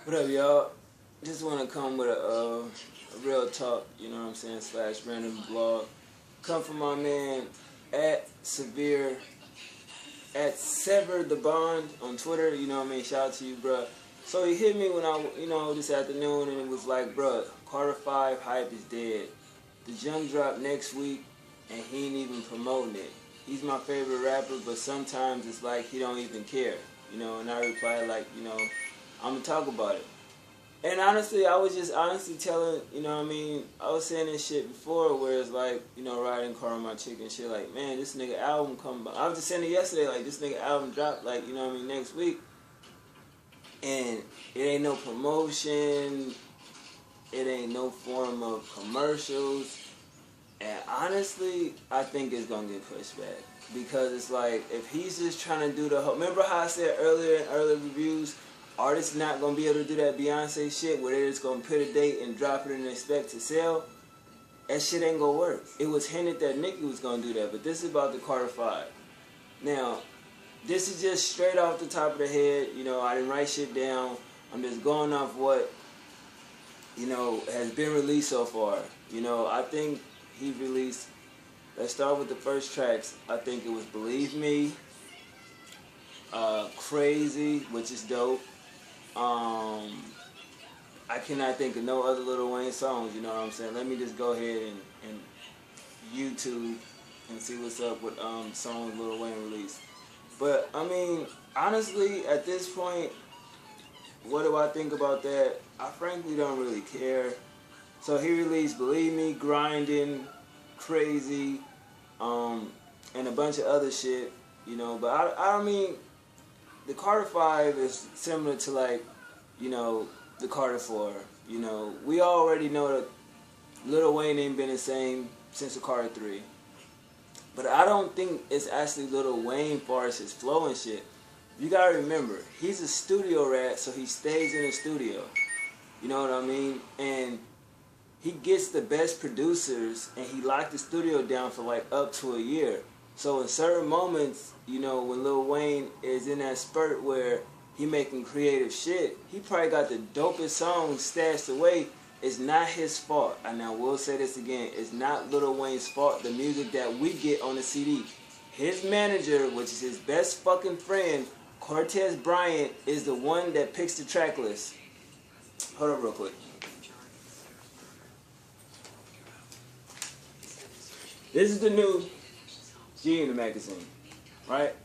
What up, y'all? Just want to come with a real talk, you know what I'm saying, / random blog. Come from my man at Severe, at Sever the Bond on Twitter, you know what I mean? Shout out to you, bruh. So he hit me when this afternoon, and it was like, bruh, Carter 5 hype is dead. The junk drop next week, and he ain't even promoting it. He's my favorite rapper, but sometimes it's like he don't even care, and I reply like, I'm gonna talk about it. And honestly, I was just honestly telling, I was saying this shit before where it's like, riding car on my chick and shit, like, man, this nigga album come by. I was just saying it yesterday, like, this nigga album dropped, like, next week. And it ain't no promotion, it ain't no form of commercials. And honestly, I think it's gonna get pushed back. Because it's like, if he's just trying to do the whole, remember how I said earlier in earlier reviews, artists not going to be able to do that Beyonce shit where they're just going to put a date and drop it and expect to sell? That shit ain't going to work. It was hinted that Nicki was going to do that, but this is about the Carter 5. Now, this is just straight off the top of the head. I didn't write shit down. I'm just going off what, has been released so far. I think he released, let's start with the first tracks. I think it was Believe Me, Crazy, which is dope. I cannot think of no other Lil Wayne songs, you know what I'm saying? Let me just go ahead and YouTube and see what's up with songs Lil Wayne released. But, I mean, honestly, at this point, what do I think about that? I frankly don't really care. So he released Believe Me, Grinding, Crazy, and a bunch of other shit, but I mean, the Carter 5 is similar to, like, the Carter 4. We already know that Lil Wayne ain't been the same since the Carter 3. But I don't think it's actually Lil Wayne far as his flow and shit. You gotta remember, he's a studio rat, so he stays in the studio. You know what I mean? And he gets the best producers, and he locked the studio down for like up to a year. So in certain moments, when Lil Wayne is in that spurt where he making creative shit, he probably got the dopest songs stashed away. It's not his fault. And I will say this again, it's not Lil Wayne's fault, the music that we get on the CD. His manager, which is his best fucking friend, Cortez Bryant, is the one that picks the track list. Hold up real quick. This is the new G in the magazine, right?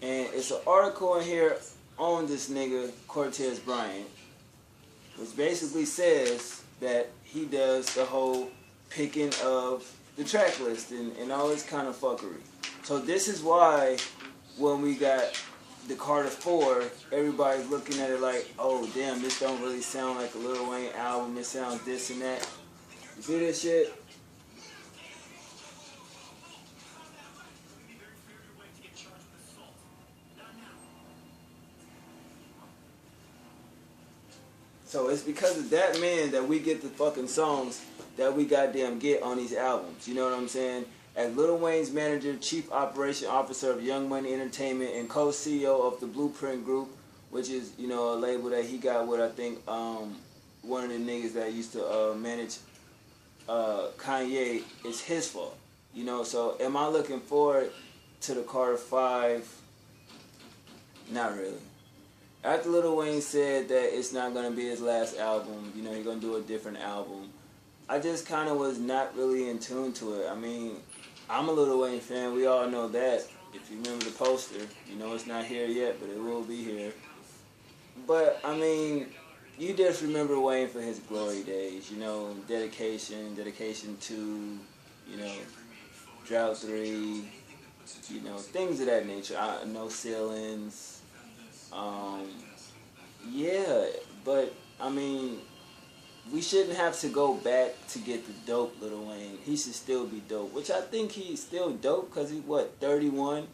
And it's an article in here on this nigga, Cortez Bryant, which basically says that he does the whole picking of the track list and all this kind of fuckery. So this is why when we got the Carter 4, everybody's looking at it like, oh damn, this don't really sound like a Lil Wayne album, it sounds this and that. You see this shit? So it's because of that man that we get the fucking songs that we goddamn get on these albums. You know what I'm saying? As Lil Wayne's manager, chief operation officer of Young Money Entertainment, and co-CEO of the Blueprint Group, which is, a label that he got with, I think, one of the niggas that used to manage Kanye, it's his fault. So am I looking forward to the Carter 5? Not really. After Lil Wayne said that it's not going to be his last album, he's going to do a different album, I just kind of was not really in tune to it. I mean, I'm a Lil Wayne fan, we all know that. If you remember the poster, it's not here yet, but it will be here. But, I mean, you just remember Wayne for his glory days, Dedication 2, Drought 3, things of that nature. No Ceilings. Yeah, but, I mean, we shouldn't have to go back to get the dope Lil Wayne. He should still be dope, which I think he's still dope because he's, 31?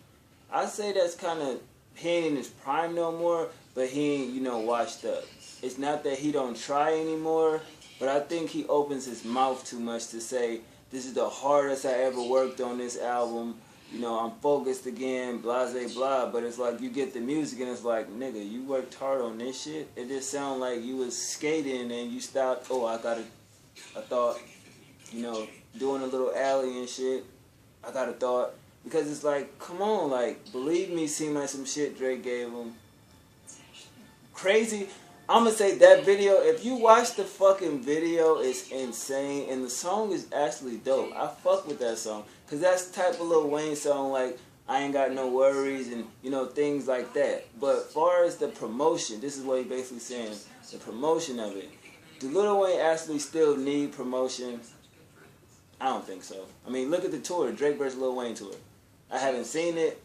I say that's kind of, he ain't in his prime no more, but he ain't, washed up. It's not that he don't try anymore, but I think he opens his mouth too much to say, this is the hardest I ever worked on this album. you know, I'm focused again, blah, blah, blah. But it's like you get the music and it's like, nigga, you worked hard on this shit. It just sound like you was skating and you stopped. Oh, I thought, you know, doing a little alley and shit. I got a thought. Because it's like, come on, like, Believe Me seemed like some shit Drake gave him. Crazy. I'm going to say that video, if you watch the fucking video, it's insane. And the song is actually dope. I fuck with that song. Because that's the type of Lil Wayne song, like, I ain't got no worries and, you know, things like that. But as far as the promotion, this is what he's basically saying. The promotion of it. Do Lil Wayne actually still need promotion? I don't think so. I mean, look at the tour, Drake vs. Lil Wayne tour. I haven't seen it,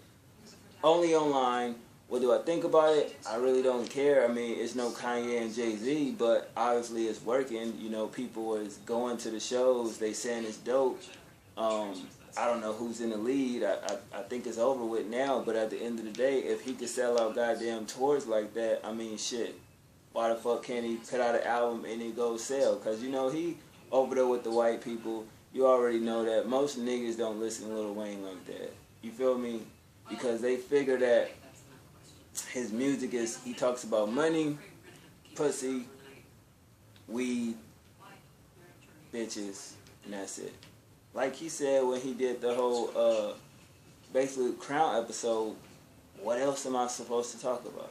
only online. What do I think about it? I really don't care. I mean, it's no Kanye and Jay-Z, but obviously it's working. You know, people is going to the shows. They saying it's dope. I don't know who's in the lead. I think it's over with now, but at the end of the day, if he could sell out goddamn tours like that, I mean, shit. Why the fuck can't he put out an album and it go sell? Because, you know, he over there with the white people. You already know that most niggas don't listen to Lil Wayne like that. You feel me? Because they figure that his music is, he talks about money, pussy, weed, bitches, and that's it. Like he said when he did the whole, basically Crown episode, what else am I supposed to talk about?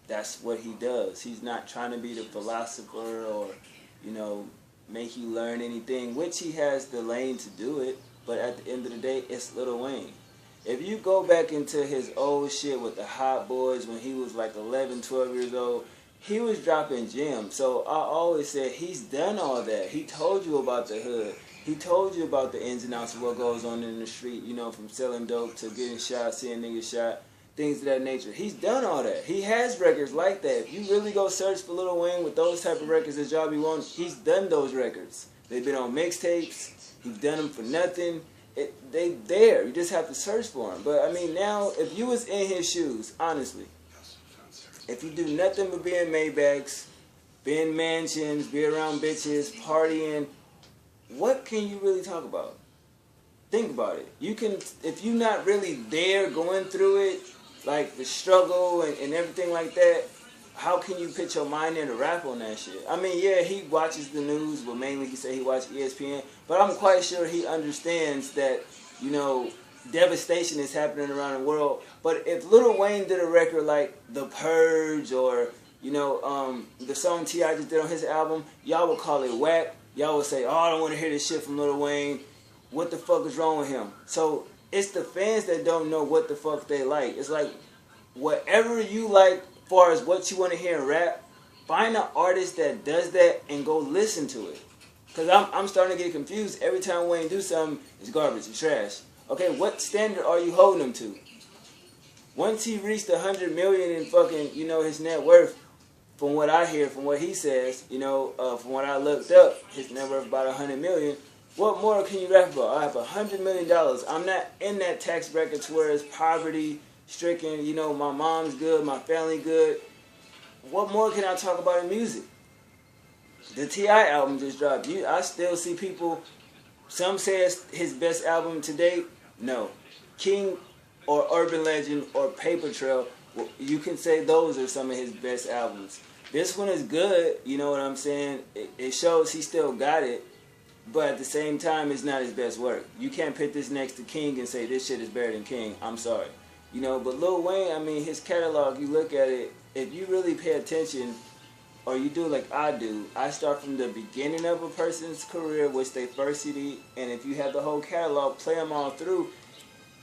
That's what he does. He's not trying to be the philosopher or, you know, make you learn anything, which he has the lane to do it, but at the end of the day, it's Lil Wayne. If you go back into his old shit with the Hot Boys when he was like 11, 12 years old, he was dropping gems. So I always said he's done all that. He told you about the hood. He told you about the ins and outs of what goes on in the street, you know, from selling dope to getting shot, seeing niggas shot, things of that nature. He's done all that. He has records like that. If you really go search for Lil Wayne with those type of records that y'all be wanting, he's done those records. They've been on mixtapes. He's done them for nothing. They there. You just have to search for them. But I mean, now if you was in his shoes, honestly, if you do nothing but be in Maybachs, be in mansions, be around bitches, partying, what can you really talk about? Think about it. You can, if you're not really there going through it, like the struggle and everything like that, how can you put your mind in to rap on that shit? I mean, yeah, he watches the news, but mainly he say he watches ESPN. But I'm quite sure he understands that, you know, devastation is happening around the world. But if Lil Wayne did a record like The Purge or, you know, the song T.I. just did on his album, y'all would call it whack. Y'all would say, oh, I don't want to hear this shit from Lil Wayne. What the fuck is wrong with him? So it's the fans that don't know what the fuck they like. It's like whatever you like as far as what you want to hear in rap, find an artist that does that and go listen to it. Because I'm starting to get confused. Every time Wayne do something, it's garbage, it's trash. Okay, what standard are you holding him to? Once he reached 100 million in fucking, you know, his net worth, from what I hear, from what he says, you know, from what I looked up, his net worth about 100 million. What more can you rap about? I have $100 million. I'm not in that tax bracket to where it's poverty stricken. You know, my mom's good, my family good. What more can I talk about in music? The T.I. album just dropped. I still see people, some say it's his best album to date. No. King or Urban Legend or Paper Trail, well, you can say those are some of his best albums. This one is good, you know what I'm saying? It shows he still got it. But at the same time, it's not his best work. You can't put this next to King and say this shit is better than King. I'm sorry. You know, but Lil Wayne, I mean, his catalog, you look at it, if you really pay attention, or you do like I do, I start from the beginning of a person's career, which they first CD, and if you have the whole catalog, play them all through.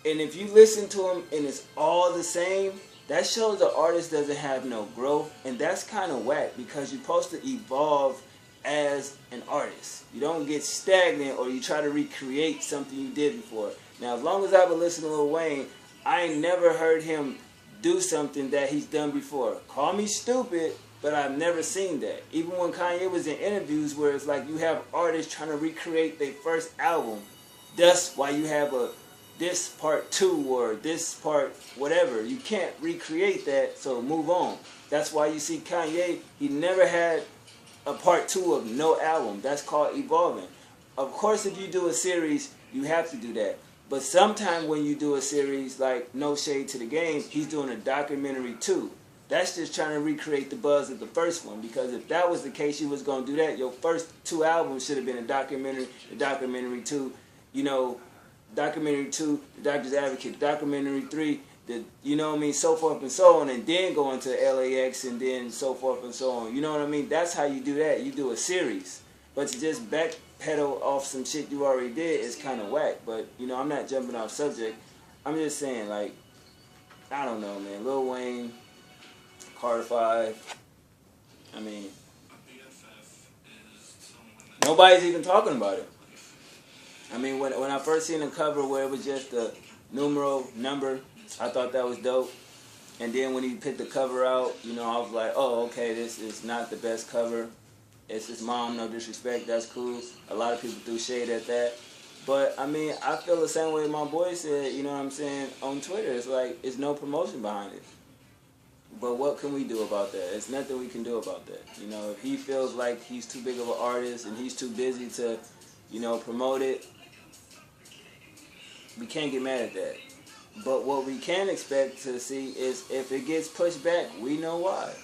And if you listen to them and it's all the same, that shows the artist doesn't have no growth, and that's kind of whack because you're supposed to evolve as an artist. You don't get stagnant or you try to recreate something you did before. Now, as long as I've been listening to Lil Wayne, I ain't never heard him do something that he's done before. Call me stupid, but I've never seen that. Even when Kanye was in interviews where it's like you have artists trying to recreate their first album. That's why you have this part 2 or this part whatever. You can't recreate that, so move on. That's why you see Kanye, he never had a part 2 of no album. That's called evolving. Of course, if you do a series, you have to do that. But sometime when you do a series like No Shade to the Game, he's doing a documentary too. That's just trying to recreate the buzz of the first one. Because if that was the case, you was going to do that. Your first 2 albums should have been a documentary, the documentary 2, you know, documentary 2, the Doctor's Advocate, documentary 3, the, you know what I mean, so forth and so on, and then go into LAX and then so forth and so on. You know what I mean? That's how you do that. You do a series. But to just backpedal off some shit you already did is kind of whack. But, you know, I'm not jumping off subject. I'm just saying, like, I don't know, man. Lil Wayne, Carter 5, I mean, nobody's even talking about it. I mean, when I first seen the cover where it was just the number, I thought that was dope. And then when he picked the cover out, you know, I was like, oh, okay, this is not the best cover. It's his mom, no disrespect, that's cool. A lot of people threw shade at that. But, I mean, I feel the same way my boy said, you know what I'm saying, on Twitter. It's like, it's no promotion behind it. But what can we do about that? There's nothing we can do about that. You know, if he feels like he's too big of an artist and he's too busy to, you know, promote it, we can't get mad at that. But what we can expect to see is if it gets pushed back, we know why.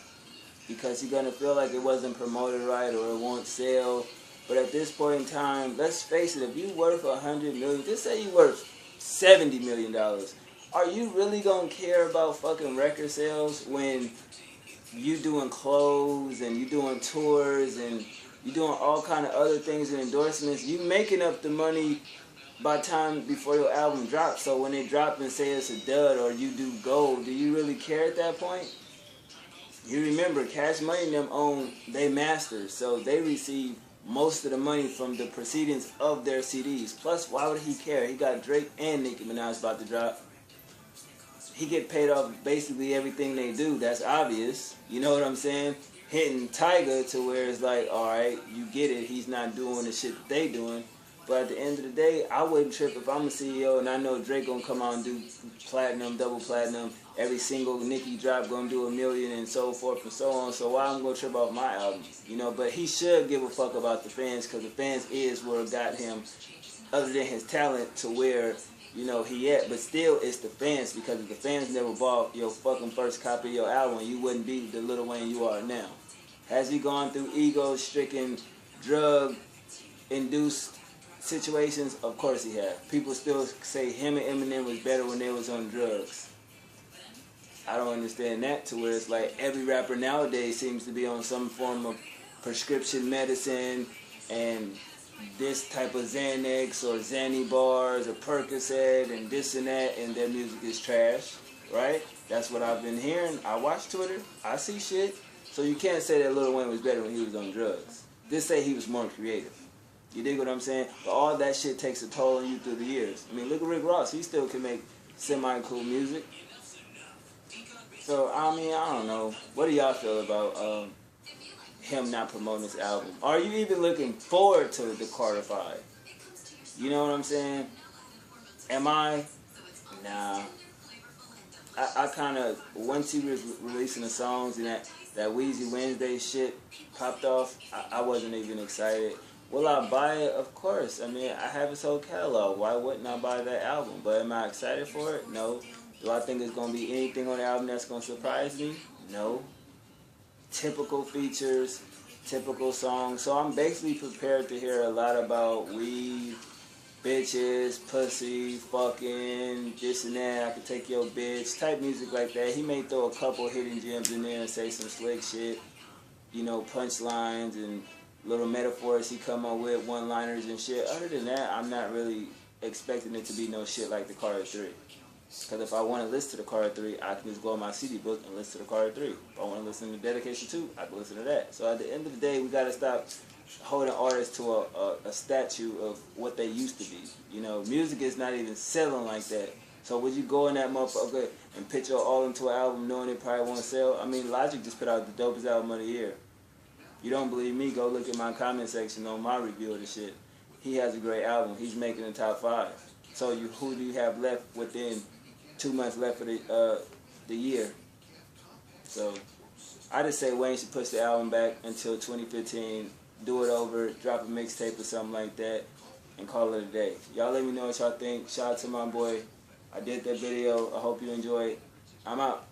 Because he's going to feel like it wasn't promoted right or it won't sell. But at this point in time, let's face it, if you're worth $100 million, just say you're worth $70 million, are you really going to care about fucking record sales when you doing clothes and you doing tours and you doing all kind of other things and endorsements? You making up the money by time before your album drops. So when they drop and say it's a dud or you do gold, do you really care at that point? You remember, Cash Money and them own they masters, so they receive most of the money from the proceedings of their CDs. Plus, why would he care? He got Drake and Nicki Minaj about to drop. He get paid off basically everything they do. That's obvious. You know what I'm saying? Hitting Tyga to where it's like, all right, you get it. He's not doing the shit that they doing. But at the end of the day, I wouldn't trip if I'm a CEO and I know Drake gonna come out and do platinum, double platinum. Every single Nicki drop gonna do $1 million and so forth and so on. So why I'm gonna trip off my album? You know, but he should give a fuck about the fans because the fans is what got him, other than his talent, to where, you know, he at. But still, it's the fans, because if the fans never bought your fucking first copy of your album, you wouldn't be the Lil Wayne you are now. Has he gone through ego-stricken, drug-induced situations? Of course he has. People still say him and Eminem was better when they was on drugs. I don't understand that, to where it's like every rapper nowadays seems to be on some form of prescription medicine and this type of Xanax or Xanny bars or Percocet and this and that, and their music is trash, right? That's what I've been hearing. I watch Twitter. I see shit. So you can't say that Lil Wayne was better when he was on drugs. Just say he was more creative. You dig what I'm saying? But all that shit takes a toll on you through the years. I mean, look at Rick Ross. He still can make semi-cool music. So, I mean, I don't know. What do y'all feel about him not promoting this album? Are you even looking forward to the Carter 5? You know what I'm saying? Am I? Nah. I kind of, once he was releasing the songs and that Weezy Wednesday shit popped off, I wasn't even excited. Will I buy it? Of course. I mean, I have his whole catalog. Why wouldn't I buy that album? But am I excited for it? No. Do I think there's going to be anything on the album that's going to surprise me? No. Typical features, typical songs. So I'm basically prepared to hear a lot about weed, bitches, pussy, fucking, this and that, I could take your bitch, type music like that. He may throw a couple hidden gems in there and say some slick shit, you know, punchlines and little metaphors he come up with, one-liners and shit. Other than that, I'm not really expecting it to be no shit like the Carter 3. Because if I want to listen to the Carter 3, I can just go on my CD book and listen to the Carter 3. If I want to listen to Dedication 2, I can listen to that. So at the end of the day, we got to stop holding artists to a statue of what they used to be. You know, music is not even selling like that. So would you go in that motherfucker and pitch it all into an album knowing it probably won't sell? I mean, Logic just put out the dopest album of the year. You don't believe me? Go look at my comment section on my review of the shit. He has a great album. He's making the top 5. So who do you have left within 2 months left of the year? So I just say Wayne should push the album back until 2015, do it over, drop a mixtape or something like that, and call it a day. Y'all let me know what y'all think. Shout out to my boy. I did that video. I hope you enjoyed. I'm out.